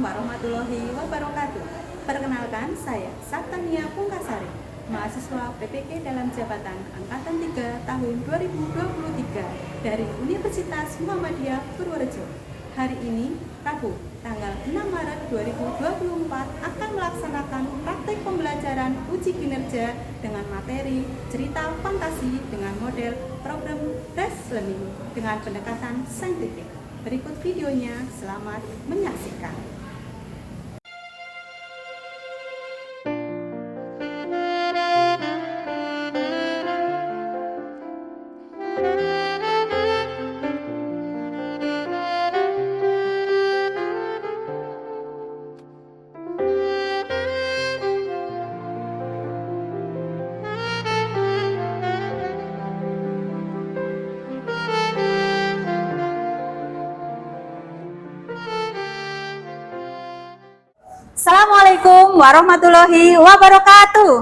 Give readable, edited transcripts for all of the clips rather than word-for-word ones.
warahmatullahi wabarakatuh. Perkenalkan, saya Saptania Pungkasari, mahasiswa PPK dalam jabatan Angkatan 3 tahun 2023 dari Universitas Muhammadiyah Purworejo. Hari ini, Rabu, tanggal 6 Maret 2024 akan melaksanakan praktek pembelajaran uji kinerja dengan materi cerita fantasi dengan model program Rest Learning dengan pendekatan saintifik. Berikut videonya, selamat menyaksikan. Assalamualaikum warahmatullahi wabarakatuh.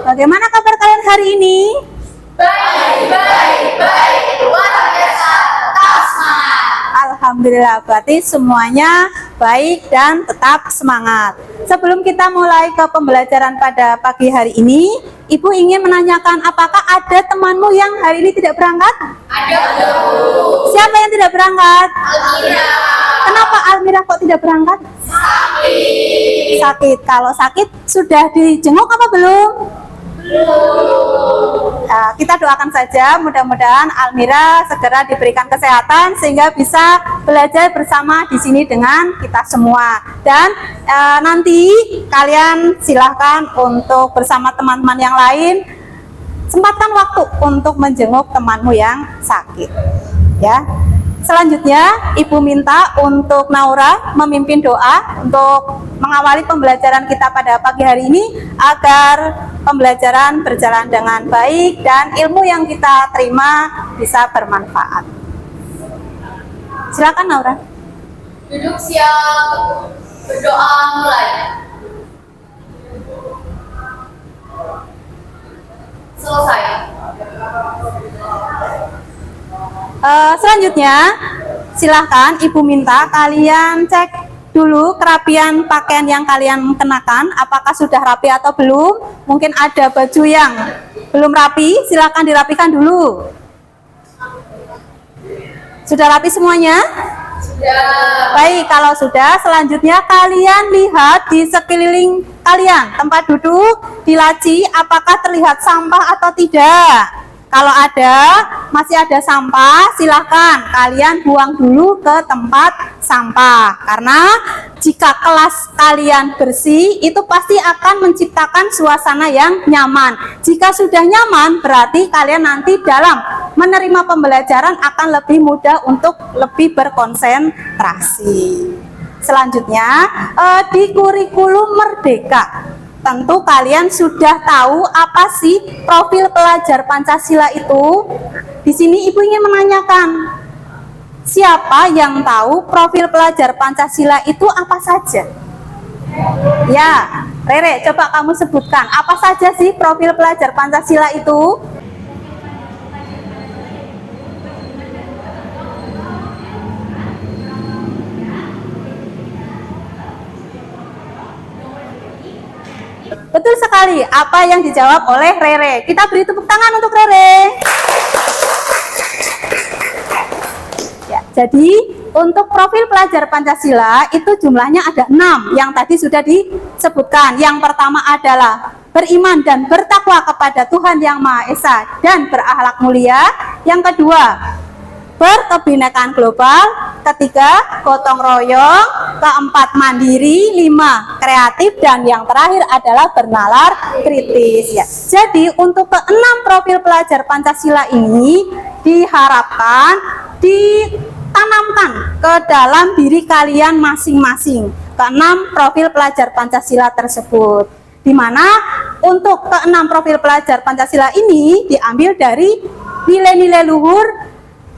Bagaimana kabar kalian hari ini? Baik. Luar biasa. Tetap semangat. Alhamdulillah, berarti semuanya baik dan tetap semangat. Sebelum kita mulai ke pembelajaran pada pagi hari ini, Ibu ingin menanyakan apakah ada temanmu yang hari ini tidak berangkat? Ada Bu. Siapa yang tidak berangkat? Almira. Kenapa Almira kok tidak berangkat? Sakit. Kalau sakit sudah dijenguk apa belum? Nah, kita doakan saja mudah-mudahan Almira segera diberikan kesehatan sehingga bisa belajar bersama di sini dengan kita semua. Dan nanti kalian silahkan untuk bersama teman-teman yang lain sempatkan waktu untuk menjenguk temanmu yang sakit. Ya. Selanjutnya, Ibu minta untuk Naura memimpin doa untuk mengawali pembelajaran kita pada pagi hari ini agar pembelajaran berjalan dengan baik dan ilmu yang kita terima bisa bermanfaat. Silakan Naura. Duduk siap. Berdoa mulai. Selesai. Selanjutnya, silahkan Ibu minta kalian cek dulu kerapian pakaian yang kalian kenakan, apakah sudah rapi atau belum. Mungkin ada baju yang belum rapi, silahkan dirapikan dulu. Sudah rapi semuanya? Sudah. Baik, kalau sudah, selanjutnya kalian lihat di sekeliling kalian, tempat duduk, di laci, apakah terlihat sampah atau tidak. Kalau masih ada sampah, silahkan kalian buang dulu ke tempat sampah. Karena jika kelas kalian bersih, itu pasti akan menciptakan suasana yang nyaman. Jika sudah nyaman, berarti kalian nanti dalam menerima pembelajaran akan lebih mudah untuk lebih berkonsentrasi. Selanjutnya, di kurikulum Merdeka. Tentu kalian sudah tahu apa sih profil pelajar Pancasila itu. Di sini Ibu ingin menanyakan, siapa yang tahu profil pelajar Pancasila itu apa saja? Ya, Rere, coba kamu sebutkan, apa saja sih profil pelajar Pancasila itu? Betul sekali, apa yang dijawab oleh Rere. Kita beri tepuk tangan untuk Rere. Ya, jadi untuk profil pelajar Pancasila itu jumlahnya ada 6 yang tadi sudah disebutkan. Yang pertama adalah beriman dan bertakwa kepada Tuhan Yang Maha Esa dan berakhlak mulia. Yang kedua, berkebinekaan global. Ketiga, gotong royong. Keempat, mandiri. 5, kreatif. Dan yang terakhir adalah bernalar kritis. Ya. Jadi untuk ke-6 profil pelajar Pancasila ini diharapkan ditanamkan ke dalam diri kalian masing-masing. Ke-6 profil pelajar Pancasila tersebut. Di mana untuk ke-6 profil pelajar Pancasila ini diambil dari nilai-nilai luhur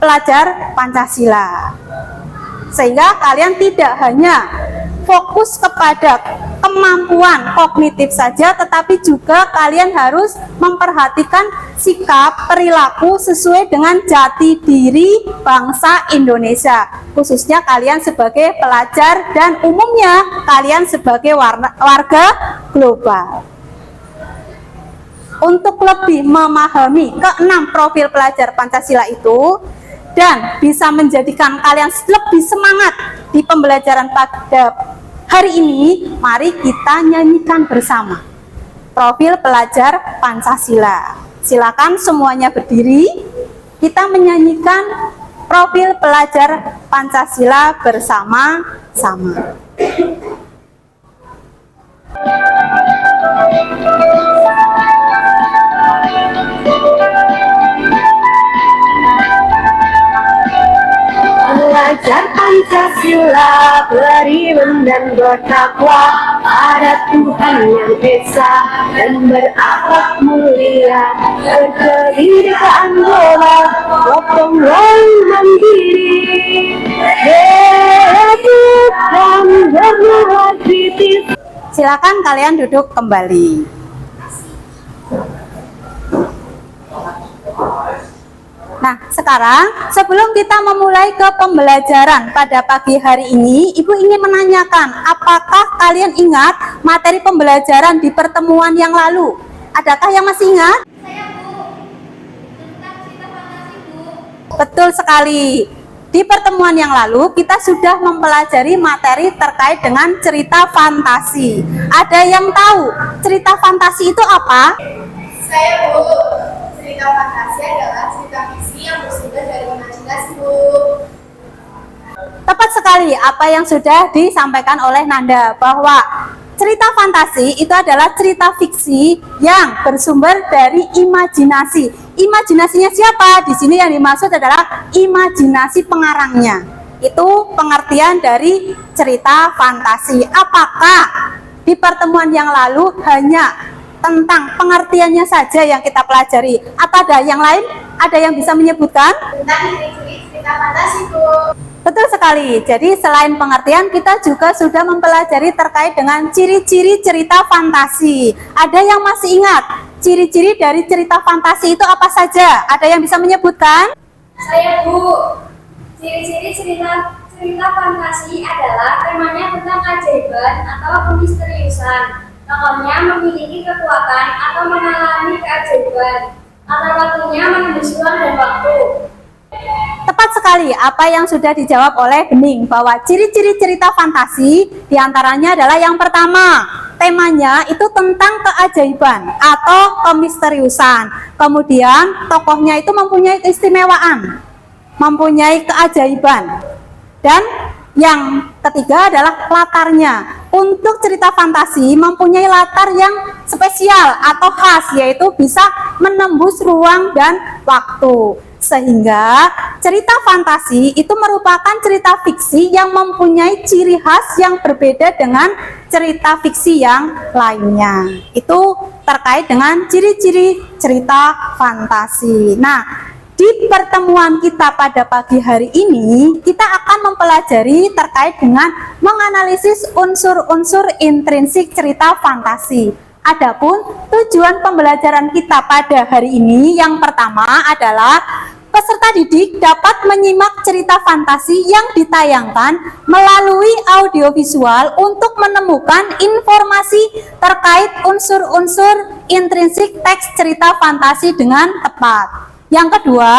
pelajar Pancasila. Sehingga kalian tidak hanya fokus kepada kemampuan kognitif saja, tetapi juga kalian harus memperhatikan sikap, perilaku sesuai dengan jati diri bangsa Indonesia, khususnya kalian sebagai pelajar dan umumnya kalian sebagai warga global. Untuk lebih memahami keenam profil pelajar Pancasila itu dan bisa menjadikan kalian lebih semangat di pembelajaran pada hari ini, mari kita nyanyikan bersama profil pelajar Pancasila. Silakan semuanya berdiri, kita menyanyikan profil pelajar Pancasila bersama-sama. Belajar Pancasila, beriman dan bertakwa pada Tuhan yang Esa dan berakhlak mulia, berkebinekaan global, gotong royong mandiri, kreatif dan bernalar kritis. Silakan kalian duduk kembali. Nah, sekarang sebelum kita memulai ke pembelajaran pada pagi hari ini, Ibu ingin menanyakan, apakah kalian ingat materi pembelajaran di pertemuan yang lalu? Adakah yang masih ingat? Saya Bu, tentang cerita fantasi Bu. Betul sekali. Di pertemuan yang lalu, kita sudah mempelajari materi terkait dengan cerita fantasi. Ada yang tahu cerita fantasi itu apa? Saya Bu, cerita fantasi adalah cerita fiksi yang bersumber dari imajinasi Bu. Tepat sekali apa yang sudah disampaikan oleh Nanda, bahwa cerita fantasi itu adalah cerita fiksi yang bersumber dari imajinasi. Imajinasinya siapa? Di sini yang dimaksud adalah imajinasi pengarangnya. Itu pengertian dari cerita fantasi. Apakah di pertemuan yang lalu hanya tentang pengertiannya saja yang kita pelajari? Atau ada yang lain? Ada yang bisa menyebutkan? Tentang ciri-ciri cerita fantasi Bu. Betul sekali. Jadi selain pengertian, kita juga sudah mempelajari terkait dengan ciri-ciri cerita fantasi. Ada yang masih ingat ciri-ciri dari cerita fantasi itu apa saja? Ada yang bisa menyebutkan? Saya Bu, ciri-ciri cerita fantasi adalah temanya tentang keajaiban atau kemisteriusan. Tokohnya memiliki kekuatan atau mengalami keajaiban. Antar waktunya menembus ruang dan waktu. Tepat sekali apa yang sudah dijawab oleh Bening, bahwa ciri-ciri cerita fantasi diantaranya adalah yang pertama, temanya itu tentang keajaiban atau kemisteriusan. Kemudian tokohnya itu mempunyai keistimewaan, mempunyai keajaiban. Dan yang ketiga adalah latarnya. Untuk cerita fantasi mempunyai latar yang spesial atau khas, yaitu bisa menembus ruang dan waktu. Sehingga cerita fantasi itu merupakan cerita fiksi yang mempunyai ciri khas yang berbeda dengan cerita fiksi yang lainnya. Itu terkait dengan ciri-ciri cerita fantasi. Nah, di pertemuan kita pada pagi hari ini, kita akan mempelajari terkait dengan menganalisis unsur-unsur intrinsik cerita fantasi. Adapun tujuan pembelajaran kita pada hari ini yang pertama adalah peserta didik dapat menyimak cerita fantasi yang ditayangkan melalui audiovisual untuk menemukan informasi terkait unsur-unsur intrinsik teks cerita fantasi dengan tepat. Yang kedua,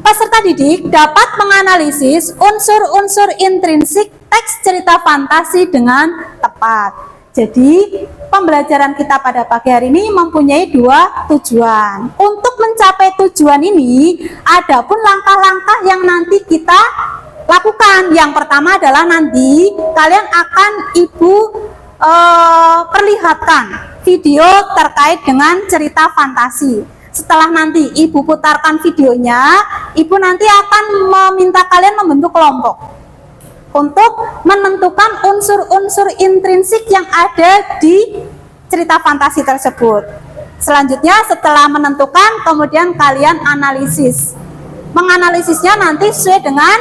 peserta didik dapat menganalisis unsur-unsur intrinsik teks cerita fantasi dengan tepat. Jadi, pembelajaran kita pada pagi hari ini mempunyai dua tujuan. Untuk mencapai tujuan ini, ada pun langkah-langkah yang nanti kita lakukan. Yang pertama adalah nanti kalian akan Ibu perlihatkan video terkait dengan cerita fantasi. Setelah nanti Ibu putarkan videonya, Ibu nanti akan meminta kalian membentuk kelompok untuk menentukan unsur-unsur intrinsik yang ada di cerita fantasi tersebut. Selanjutnya setelah menentukan, kemudian kalian analisis. Menganalisisnya nanti sesuai dengan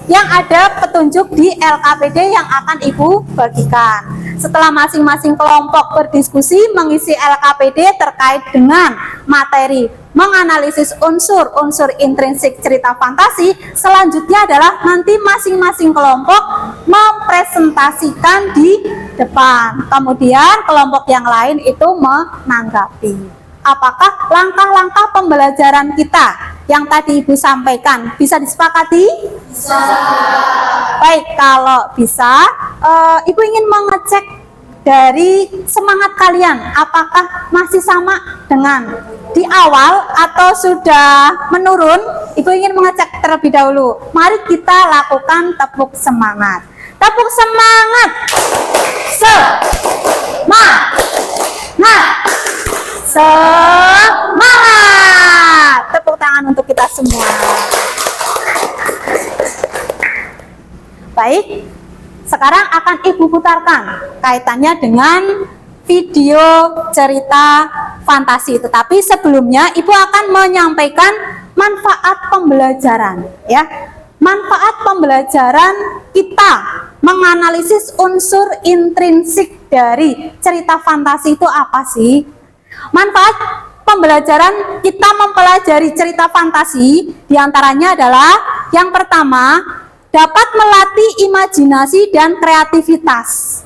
yang ada petunjuk di LKPD yang akan Ibu bagikan. Setelah masing-masing kelompok berdiskusi mengisi LKPD terkait dengan materi menganalisis unsur-unsur intrinsik cerita fantasi, selanjutnya adalah nanti masing-masing kelompok mempresentasikan di depan. Kemudian kelompok yang lain itu menanggapi. Apakah langkah-langkah pembelajaran kita yang tadi Ibu sampaikan bisa disepakati? Bisa. Baik, kalau bisa, Ibu ingin mengecek dari semangat kalian, apakah masih sama dengan di awal atau sudah menurun? Ibu ingin mengecek terlebih dahulu. Mari kita lakukan tepuk semangat. Tepuk semangat. Semangat. Tepuk tangan untuk kita semua. Baik, sekarang akan Ibu putarkan kaitannya dengan video cerita fantasi. Tetapi sebelumnya Ibu akan menyampaikan manfaat pembelajaran, ya. Manfaat pembelajaran kita menganalisis unsur intrinsik dari cerita fantasi itu apa sih? Manfaat pembelajaran kita mempelajari cerita fantasi diantaranya adalah yang pertama, dapat melatih imajinasi dan kreativitas.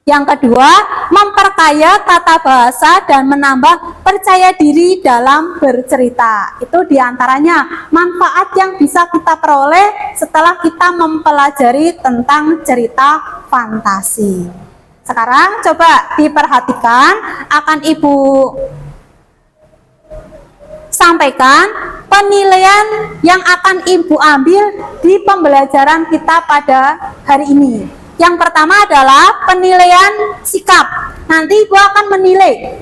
Yang kedua, memperkaya tata bahasa dan menambah percaya diri dalam bercerita. Itu diantaranya manfaat yang bisa kita peroleh setelah kita mempelajari tentang cerita fantasi. Sekarang coba diperhatikan, akan Ibu sampaikan penilaian yang akan Ibu ambil di pembelajaran kita pada hari ini. Yang pertama adalah penilaian sikap. Nanti Ibu akan menilai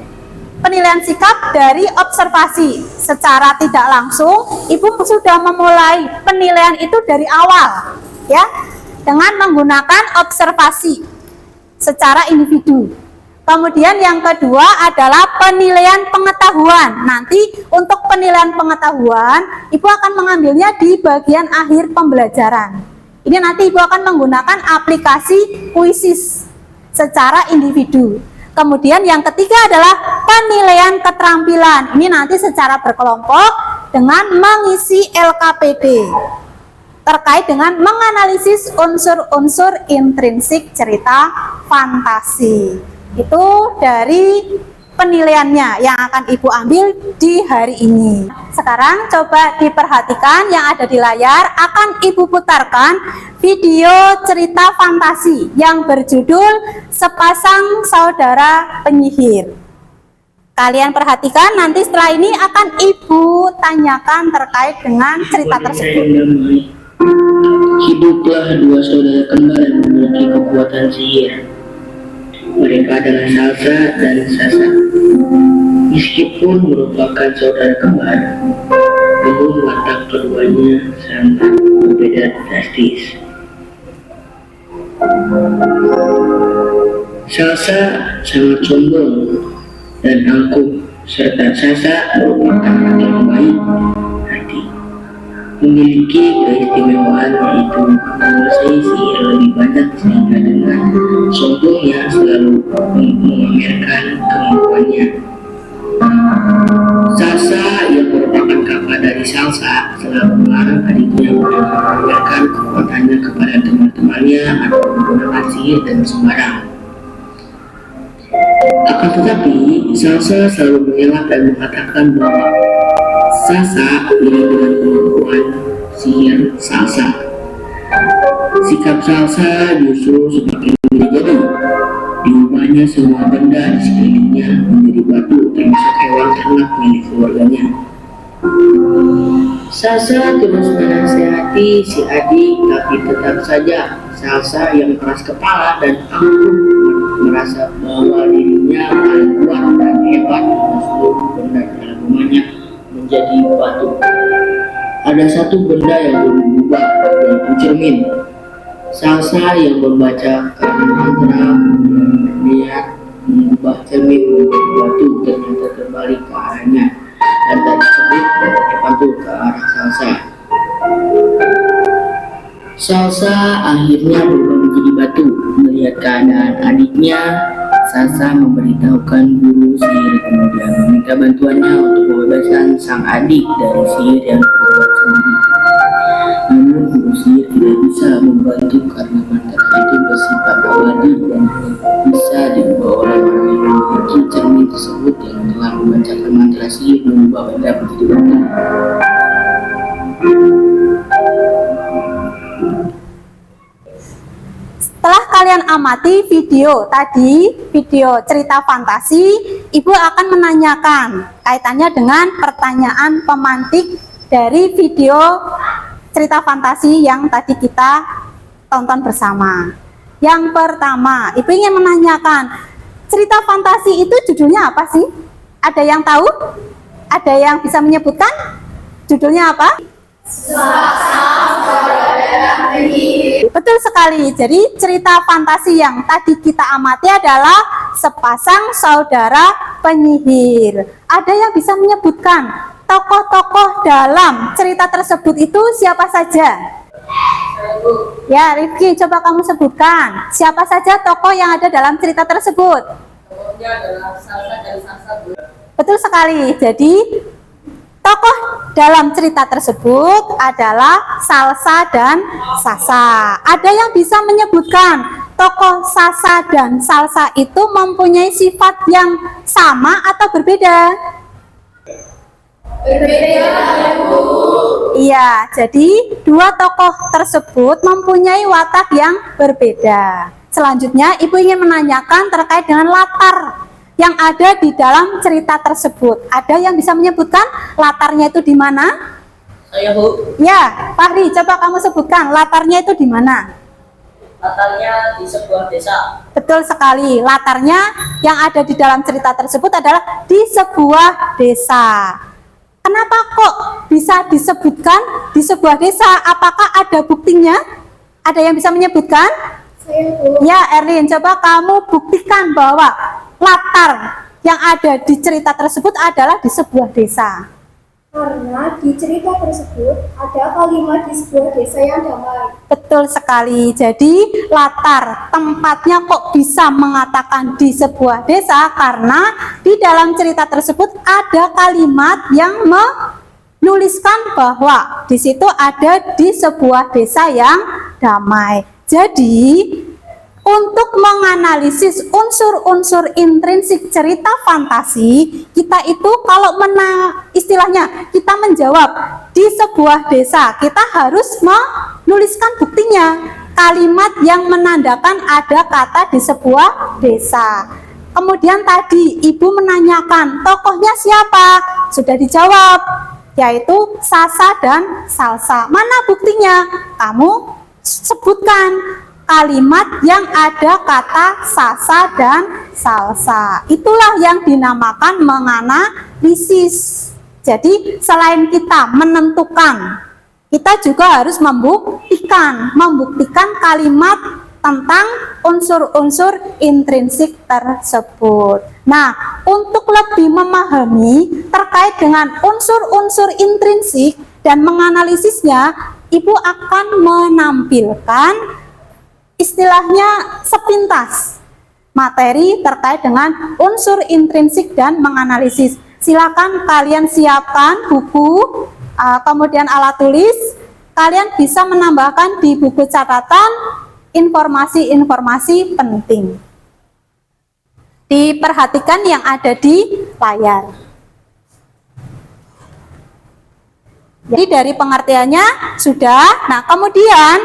penilaian sikap dari observasi. Secara tidak langsung, Ibu sudah memulai penilaian itu dari awal, ya, dengan menggunakan observasi secara individu. Kemudian yang kedua adalah penilaian pengetahuan. Nanti untuk penilaian pengetahuan, Ibu akan mengambilnya di bagian akhir pembelajaran. Ini nanti Ibu akan menggunakan aplikasi Quizzes secara individu. Kemudian yang ketiga adalah penilaian keterampilan. Ini nanti secara berkelompok dengan mengisi LKPD terkait dengan menganalisis unsur-unsur intrinsik cerita fantasi. Itu dari penilaiannya yang akan Ibu ambil di hari ini. Sekarang coba diperhatikan yang ada di layar, akan Ibu putarkan video cerita fantasi yang berjudul Sepasang Saudara Penyihir. Kalian perhatikan, nanti setelah ini akan Ibu tanyakan terkait dengan cerita tersebut. Hiduplah dua saudara kembar yang memiliki kekuatan sihir. Mereka adalah Salsa dan Sasa. Meskipun merupakan saudara kembar, namun watak keduanya sangat berbeda drastis. Salsa sangat sombong dan angkuh, serta Sasa merupakan anak yang baik hati. Memiliki keistimewaan yaitu menguasai sihir lebih banyak, sehingga dengan sombongnya selalu memamerkan kemampuannya. Sasa yang merupakan kakak dari Salsa selalu melarang adiknya untuk memamerkan kekuatannya kepada teman-temannya atau menggunakan sihir dan sembarang. Akan tetapi, Salsa selalu mengelak dan mengatakan bahwa Sasa iri dengan kemampuan sihir Salsa. Sikap Salsa justru semakin menjadi. Diubahnya semua benda di sekelilingnya menjadi batu, termasuk hewan ternak milik keluarganya. Sasa terus menasihati si adik, tapi tetap saja Salsa yang keras kepala dan angkuh merasa bahwa dirinya paling kuat dan hebat, dan seluruh benda dalam rumahnya menjadi batu. Ada satu benda yang berubah, yaitu cermin. Salsa yang membaca mantra dia mengubah cermin menjadi batu, ternyata kembali ke arahnya dan tak tersebut dapat terpantul ke arah Salsa. Salsa akhirnya berubah menjadi batu. Melihat keadaan adiknya, Salsa memberitahukan guru sihir, kemudian meminta bantuannya untuk membebaskan sang adik dari sihir yang dibuat sendiri. Namun guru sihir tidak bisa membantu karena mantra itu bersifat abadi dan hanya bisa diubah oleh orang yang memiliki cermin tersebut yang telah membacakan mantra sihir mengubah benda menjadi batu. Setelah kalian amati video tadi, video cerita fantasi, Ibu akan menanyakan kaitannya dengan pertanyaan pemantik dari video cerita fantasi yang tadi kita tonton bersama. Yang pertama, Ibu ingin menanyakan, cerita fantasi itu judulnya apa sih? Ada yang tahu? Ada yang bisa menyebutkan? Judulnya apa? Betul sekali. Jadi cerita fantasi yang tadi kita amati adalah sepasang saudara penyihir. Ada yang bisa menyebutkan tokoh-tokoh dalam cerita tersebut itu siapa saja? Ya, Rifki, coba kamu sebutkan siapa saja tokoh yang ada dalam cerita tersebut. Tokohnya adalah Salsa dan Salsa. Betul sekali. Jadi tokoh dalam cerita tersebut adalah Salsa dan Sasa. Ada yang bisa menyebutkan tokoh Sasa dan Salsa itu mempunyai sifat yang sama atau berbeda? Berbeda, Bu. Iya, jadi dua tokoh tersebut mempunyai watak yang berbeda. Selanjutnya, Ibu ingin menanyakan terkait dengan latar yang ada di dalam cerita tersebut. Ada yang bisa menyebutkan latarnya itu di mana? Saya, Bu. Ya, Fahri, coba kamu sebutkan latarnya itu di mana? Latarnya di sebuah desa. Betul sekali. Latarnya yang ada di dalam cerita tersebut adalah di sebuah desa. Kenapa kok bisa disebutkan di sebuah desa? Apakah ada buktinya? Ada yang bisa menyebutkan? Saya, Bu. Ya, Erlin, coba kamu buktikan bahwa latar yang ada di cerita tersebut adalah di sebuah desa. Karena di cerita tersebut ada kalimat di sebuah desa yang damai. Betul sekali. Jadi latar tempatnya kok bisa mengatakan di sebuah desa karena di dalam cerita tersebut ada kalimat yang menuliskan bahwa di situ ada di sebuah desa yang damai. Jadi untuk menganalisis unsur-unsur intrinsik cerita fantasi, kita itu kalau istilahnya kita menjawab di sebuah desa, kita harus menuliskan buktinya, kalimat yang menandakan ada kata di sebuah desa. Kemudian tadi Ibu menanyakan tokohnya siapa? Sudah dijawab, yaitu Sasa dan Salsa. Mana buktinya? Kamu sebutkan kalimat yang ada kata Sasa dan Salsa. Itulah yang dinamakan menganalisis. Jadi selain kita menentukan, kita juga harus membuktikan kalimat tentang unsur-unsur intrinsik tersebut. Nah, untuk lebih memahami terkait dengan unsur-unsur intrinsik dan menganalisisnya, Ibu akan menampilkan istilahnya sepintas materi terkait dengan unsur intrinsik dan menganalisis. Silakan kalian siapkan buku, kemudian alat tulis. Kalian bisa menambahkan di buku catatan informasi-informasi penting. Diperhatikan yang ada di layar. Jadi dari pengertiannya sudah. Nah, kemudian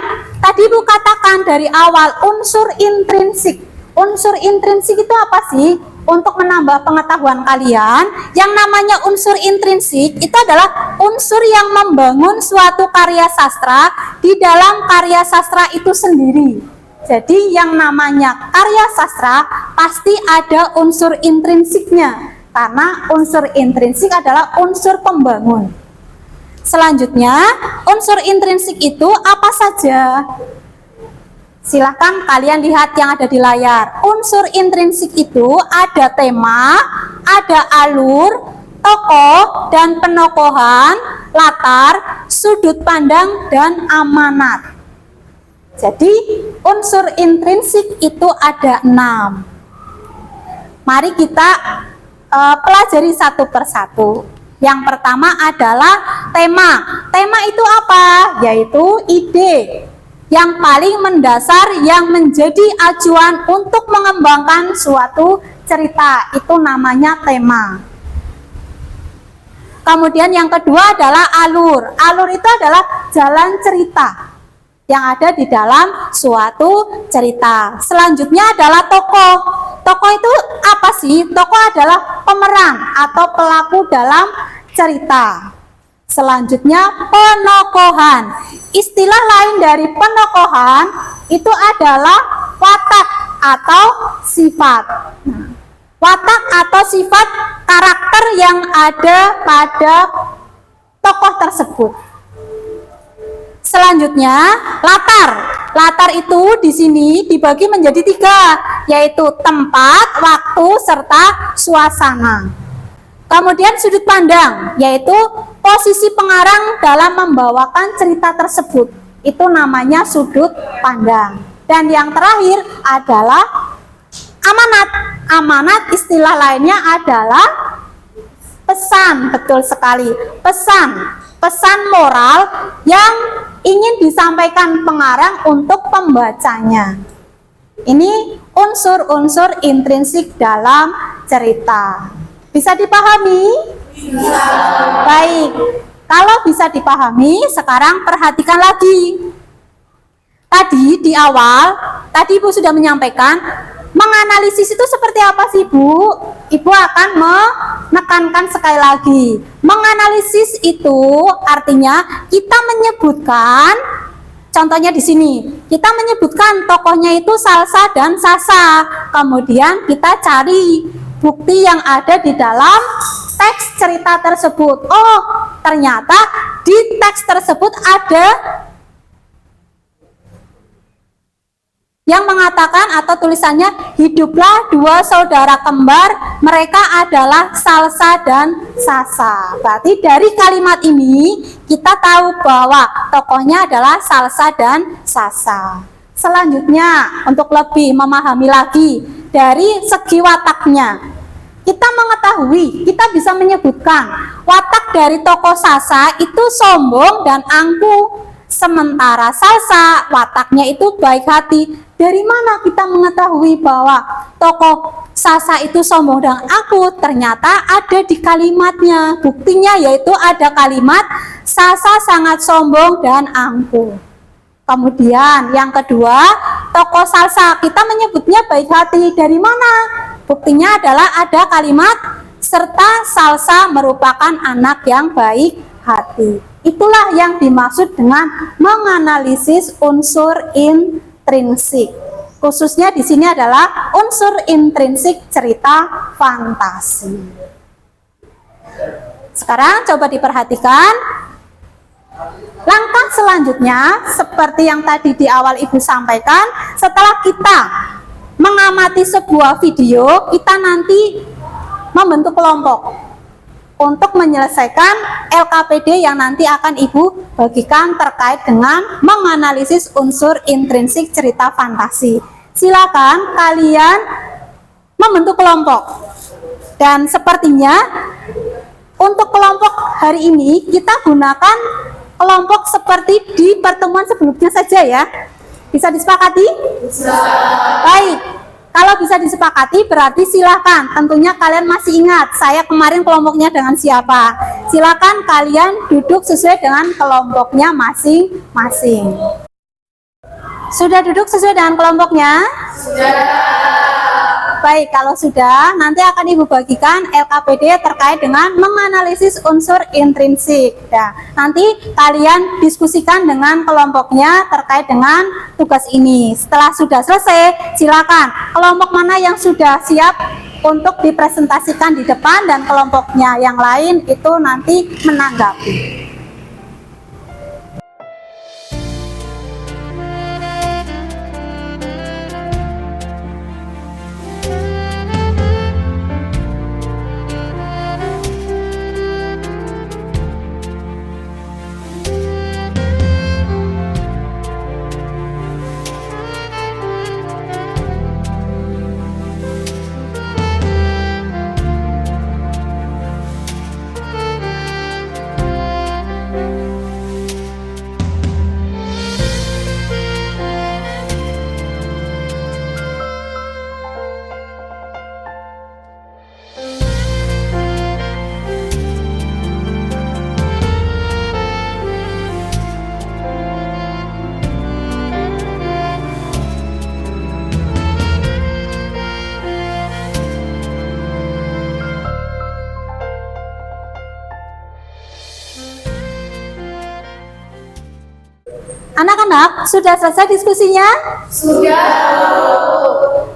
tadi Bu katakan dari awal unsur intrinsik. Unsur intrinsik itu apa sih? Untuk menambah pengetahuan kalian, yang namanya unsur intrinsik itu adalah unsur yang membangun suatu karya sastra di dalam karya sastra itu sendiri. Jadi yang namanya karya sastra pasti ada unsur intrinsiknya, karena unsur intrinsik adalah unsur pembangun. Selanjutnya, unsur intrinsik itu apa saja? Silahkan kalian lihat yang ada di layar. Unsur intrinsik itu ada tema, ada alur, tokoh dan penokohan, latar, sudut pandang, dan amanat. Jadi unsur intrinsik itu ada 6. Mari kita pelajari satu persatu. Yang pertama adalah tema. Tema itu apa? Yaitu ide yang paling mendasar yang menjadi acuan untuk mengembangkan suatu cerita. Itu namanya tema. Kemudian yang kedua adalah alur. Alur itu adalah jalan cerita yang ada di dalam suatu cerita. Selanjutnya adalah tokoh. Tokoh itu apa sih? Tokoh adalah pemeran atau pelaku dalam cerita. Selanjutnya penokohan. Istilah lain dari penokohan itu adalah watak atau sifat. Watak atau sifat karakter yang ada pada tokoh tersebut. Selanjutnya latar. Latar itu di sini dibagi menjadi 3, yaitu tempat, waktu, serta suasana. Kemudian sudut pandang, yaitu posisi pengarang dalam membawakan cerita tersebut. Itu namanya sudut pandang. Dan yang terakhir adalah amanat. Amanat istilah lainnya adalah pesan. Betul sekali. Pesan moral yang ingin disampaikan pengarang untuk pembacanya. Ini unsur-unsur intrinsik dalam cerita. Bisa dipahami? Bisa. Baik. Kalau bisa dipahami, sekarang perhatikan lagi. Tadi di awal, tadi Ibu sudah menyampaikan, menganalisis itu seperti apa sih, Bu? Ibu akan menekankan sekali lagi. Menganalisis itu artinya kita menyebutkan, contohnya di sini, kita menyebutkan tokohnya itu Salsa dan Sasa. Kemudian kita cari bukti yang ada di dalam teks cerita tersebut. Oh, ternyata di teks tersebut ada yang mengatakan atau tulisannya, hiduplah 2 saudara kembar, mereka adalah Salsa dan Sasa. Berarti dari kalimat ini kita tahu bahwa tokohnya adalah Salsa dan Sasa. Selanjutnya, untuk lebih memahami lagi dari segi wataknya, kita mengetahui, kita bisa menyebutkan watak dari tokoh Sasa itu sombong dan angkuh. Sementara Salsa wataknya itu baik hati. Dari mana kita mengetahui bahwa tokoh Sasa itu sombong dan angkuh? Ternyata ada di kalimatnya. Buktinya yaitu ada kalimat Sasa sangat sombong dan angkuh. Kemudian yang kedua, tokoh Salsa kita menyebutnya baik hati. Dari mana? Buktinya adalah ada kalimat serta Salsa merupakan anak yang baik hati. Itulah yang dimaksud dengan menganalisis unsur intrinsik. Khususnya di sini adalah unsur intrinsik cerita fantasi. Sekarang coba diperhatikan. Langkah selanjutnya, seperti yang tadi di awal Ibu sampaikan, setelah kita mengamati sebuah video, kita nanti membentuk kelompok untuk menyelesaikan LKPD yang nanti akan Ibu bagikan terkait dengan menganalisis unsur intrinsik cerita fantasi. Silakan kalian membentuk kelompok. Dan sepertinya untuk kelompok hari ini kita gunakan kelompok seperti di pertemuan sebelumnya saja ya. Bisa disepakati? Bisa. Baik. Kalau bisa disepakati berarti silakan. Tentunya kalian masih ingat saya kemarin kelompoknya dengan siapa. Silakan kalian duduk sesuai dengan kelompoknya masing-masing. Sudah duduk sesuai dengan kelompoknya? Sudah. Baik, kalau sudah, nanti akan Ibu bagikan LKPD terkait dengan menganalisis unsur intrinsik. Nah, nanti kalian diskusikan dengan kelompoknya terkait dengan tugas ini. Setelah sudah selesai, silakan kelompok mana yang sudah siap untuk dipresentasikan di depan dan kelompoknya yang lain itu nanti menanggapi. Anak-anak, sudah selesai diskusinya? Sudah.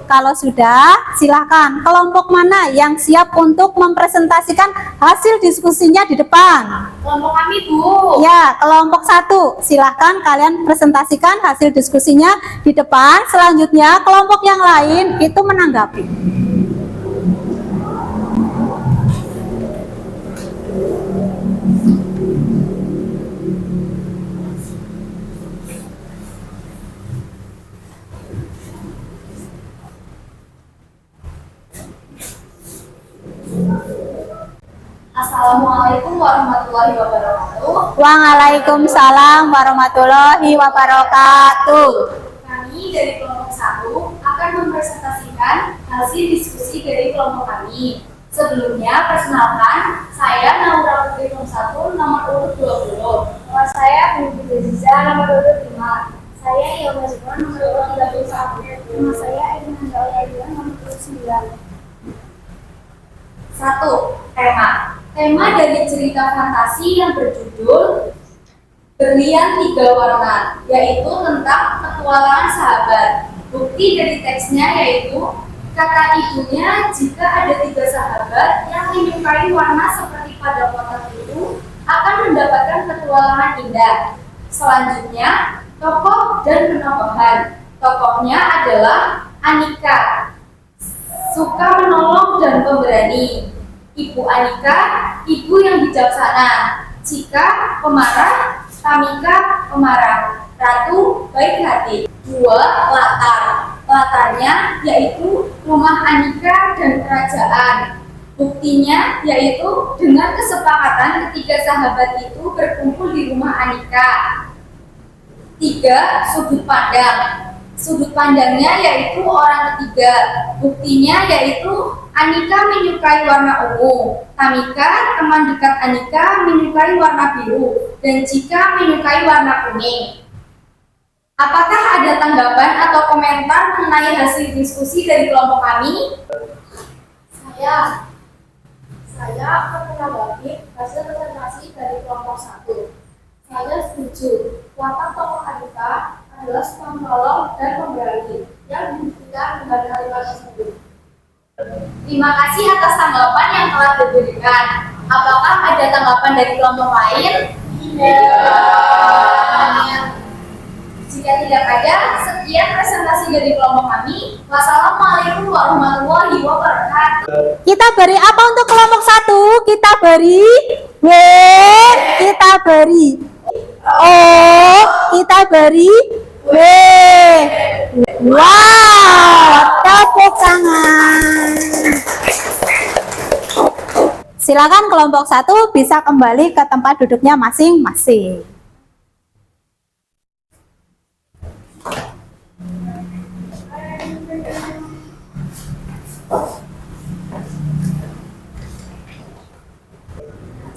Kalau sudah, silakan. Kelompok mana yang siap untuk mempresentasikan hasil diskusinya di depan? Kelompok kami, Bu. Ya, kelompok 1. Silakan kalian presentasikan hasil diskusinya di depan. Selanjutnya, kelompok yang lain itu menanggapi. Assalamualaikum warahmatullahi wabarakatuh. Waalaikumsalam warahmatullahi wabarakatuh. Kami dari kelompok 1 akan mempresentasikan hasil diskusi dari kelompok kami. Sebelumnya, perkenalkan, saya Naura Putri kelompok 1 nomor urut 20. Nama saya Bu Ziza, nomor urut 5. Saya Yoma Zubon, nomor urut 31. Nama saya Edna Gauladian, nomor urut 9. 1. Tema dari cerita fantasi yang berjudul Berlian 3 Warna, yaitu tentang petualangan sahabat. Bukti dari teksnya yaitu kata ibunya jika ada 3 sahabat yang menyukai warna seperti pada kotak itu akan mendapatkan petualangan indah. Selanjutnya, tokoh dan penokohan. Tokohnya adalah Anika, suka menolong dan pemberani. Ibu Anika, ibu yang bijaksana. Cika, pemarah. Tamika, pemarah. Ratu, baik hati. 2. Latar. Latarnya yaitu rumah Anika dan kerajaan. Buktinya yaitu dengan kesepakatan ketiga sahabat itu berkumpul di rumah Anika. 3. Sudut pandang. Sudut pandangnya yaitu orang ketiga. Buktinya yaitu Anika menyukai warna ungu, Tamika, teman dekat Anika, menyukai warna biru, dan Cika menyukai warna kuning. Apakah ada tanggapan atau komentar mengenai hasil diskusi dari kelompok kami? Saya akan menanggapi hasil presentasi dari kelompok 1. Saya setuju. Watak tokoh Anika adalah suka menolong dan memberani yang dibuktikan dengan kalimat tersebut. Terima kasih atas tanggapan yang telah diberikan. Apakah ada tanggapan dari kelompok lain? Jika tidak ada, sekian presentasi dari kelompok kami. Wassalamualaikum warahmatullahi wabarakatuh. Kita beri apa untuk kelompok 1? Kita beri W, kita beri O, kita beri W. Wow, tepuk tangan. Silakan kelompok 1 bisa kembali ke tempat duduknya masing-masing.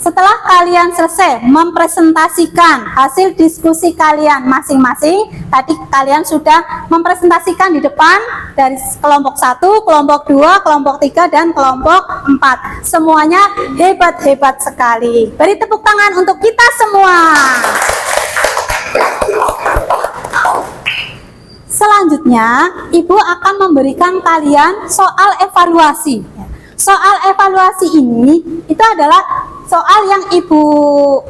Setelah kalian selesai mempresentasikan hasil diskusi kalian masing-masing, tadi kalian sudah mempresentasikan di depan dari kelompok 1, kelompok 2, kelompok 3, dan kelompok 4. Semuanya hebat-hebat sekali. Beri tepuk tangan untuk kita semua. Selanjutnya, Ibu akan memberikan kalian soal evaluasi. Soal evaluasi ini itu adalah soal yang Ibu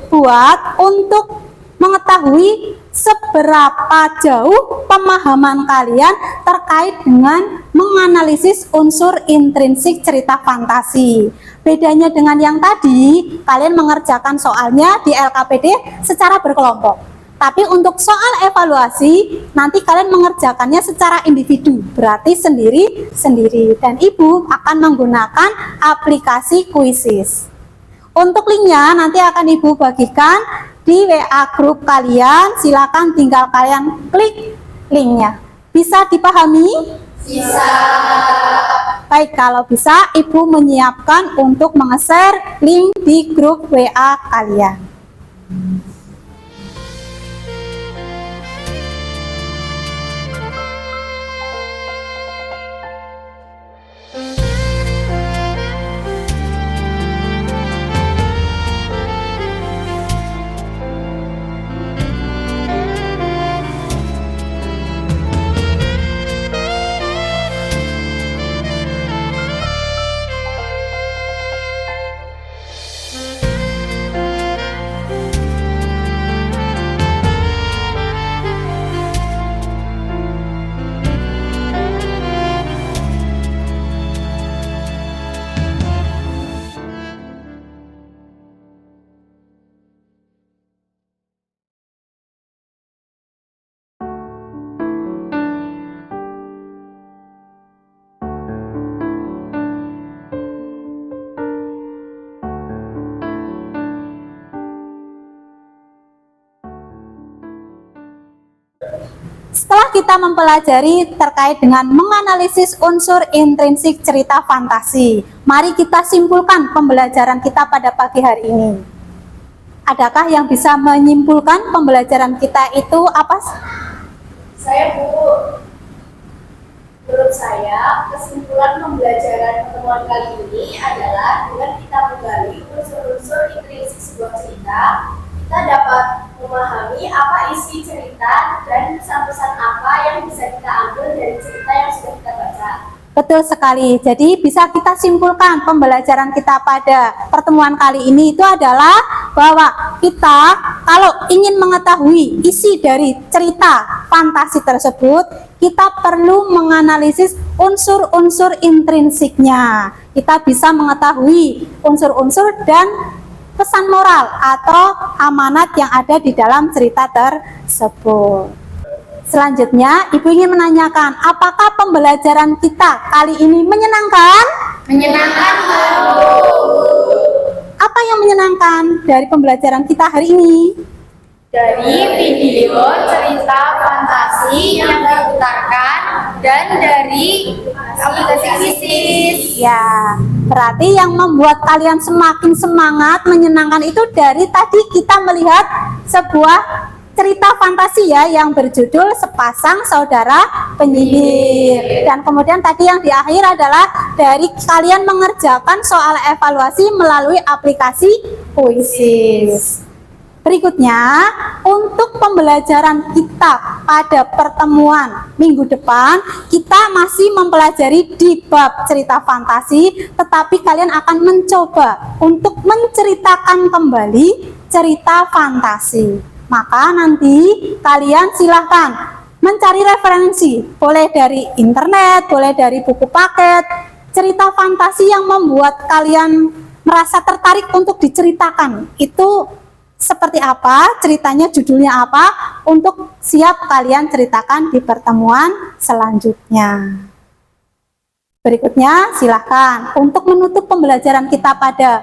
buat untuk mengetahui seberapa jauh pemahaman kalian terkait dengan menganalisis unsur intrinsik cerita fantasi. Bedanya dengan yang tadi, kalian mengerjakan soalnya di LKPD secara berkelompok. Tapi untuk soal evaluasi, nanti kalian mengerjakannya secara individu, berarti sendiri-sendiri. Dan Ibu akan menggunakan aplikasi Quizzes. Untuk linknya nanti akan Ibu bagikan di WA grup kalian. Silakan tinggal kalian klik linknya. Bisa dipahami? Bisa. Baik, kalau bisa Ibu menyiapkan untuk menge-share link di grup WA kalian. Setelah kita mempelajari terkait dengan menganalisis unsur intrinsik cerita fantasi, mari kita simpulkan pembelajaran kita pada pagi hari ini. Adakah yang bisa menyimpulkan pembelajaran kita itu apa? Saya Bu, menurut saya kesimpulan pembelajaran pertemuan kali ini adalah dengan kita menggali unsur-unsur intrinsik sebuah cerita, kita dapat memahami apa isi cerita dan pesan-pesan apa yang bisa kita ambil dari cerita yang sudah kita baca. Betul sekali. Jadi bisa kita simpulkan pembelajaran kita pada pertemuan kali ini itu adalah bahwa kita kalau ingin mengetahui isi dari cerita fantasi tersebut, kita perlu menganalisis unsur-unsur intrinsiknya. Kita bisa mengetahui unsur-unsur dan pesan moral atau amanat yang ada di dalam cerita tersebut. Selanjutnya, Ibu ingin menanyakan, apakah pembelajaran kita kali ini menyenangkan? Menyenangkan, Bu. Apa yang menyenangkan dari pembelajaran kita hari ini? Dari video cerita fantasi yang diputarkan dan dari aplikasi Quizizz. Ya, berarti yang membuat kalian semakin semangat, menyenangkan itu dari tadi kita melihat sebuah cerita fantasi ya yang berjudul Sepasang Saudara Penyihir. Dan kemudian tadi yang di akhir adalah dari kalian mengerjakan soal evaluasi melalui aplikasi Quizizz. Berikutnya, untuk pembelajaran kita pada pertemuan minggu depan, kita masih mempelajari di bab cerita fantasi, tetapi kalian akan mencoba untuk menceritakan kembali cerita fantasi. Maka nanti kalian silahkan mencari referensi, boleh dari internet, boleh dari buku paket, cerita fantasi yang membuat kalian merasa tertarik untuk diceritakan. Itu seperti apa, ceritanya judulnya apa, untuk siap kalian ceritakan di pertemuan selanjutnya. Berikutnya silahkan untuk menutup pembelajaran kita pada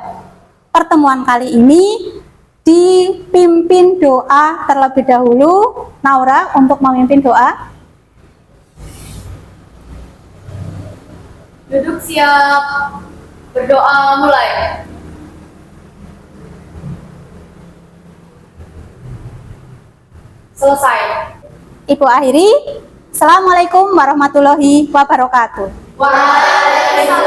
pertemuan kali ini, dipimpin doa terlebih dahulu. Naura untuk memimpin doa. Duduk siap, berdoa mulai. Selesai. Ibu akhiri. Assalamualaikum warahmatullahi wabarakatuh. Waalaikumsalam.